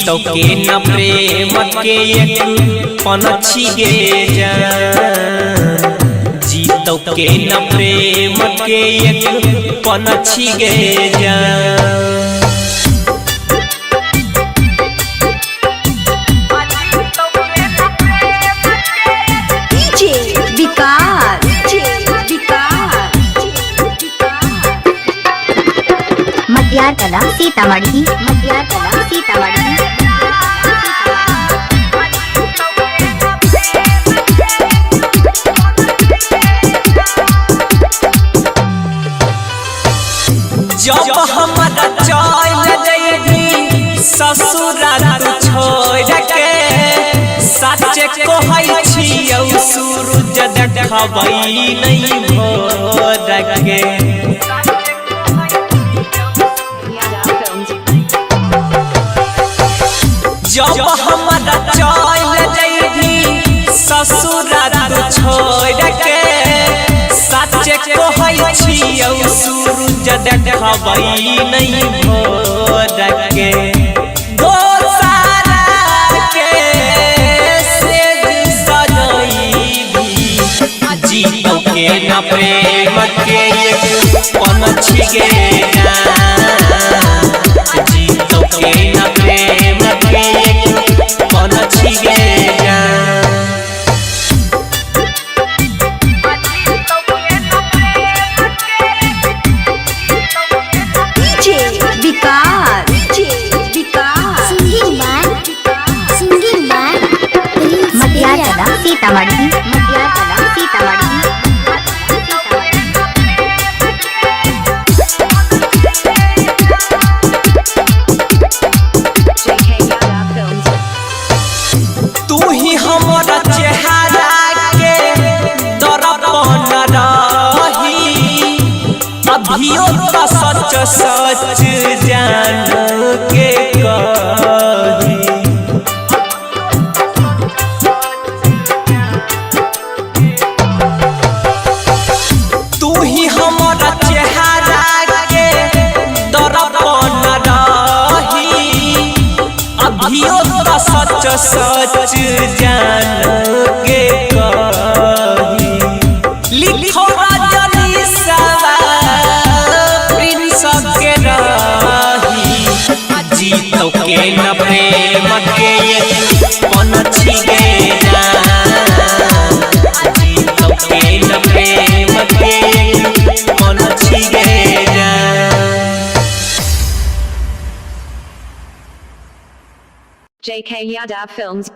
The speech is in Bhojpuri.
जीतो के न प्रेम के एक पनछी गे जान, जीतो के न प्रेम के एक पनछी गे जान। मटियार कला सीतामढ़ी, मटियार कला सीतामढ़ी। जब हमारा चल जइबी ससुराल तू छोड़ के, सच्चे कहै छियौ सूरज देखबै नहीं भोर के। जब हमारा चल जइबी ससुराल तू छोड़ के, सच्चे कहै छियौ सूरज देखबै नहीं भोर के। दोसरा के सेज सजइबी, जीतो के न प्रेम के एक पनछी गे जान, जीतो के न प्रेम के एक पनछी गे जान। मटियार कला सीतामढ़ी, मटियार कला सीतामढ़ी। तू ही हमारा चेहरा के दर्पण रही, अभियो तो सच सच जान के कही। तू ही हमारा चेहरा के दर्पण रही, अभियो तो सच सच जान के कही। लिखो रजनी सवा प्रिंस के रही, जीतो के न प्रेम के एक पनछी गे जान, जीतो के न प्रेम के एक पनछी गे जान। JK Yadav Films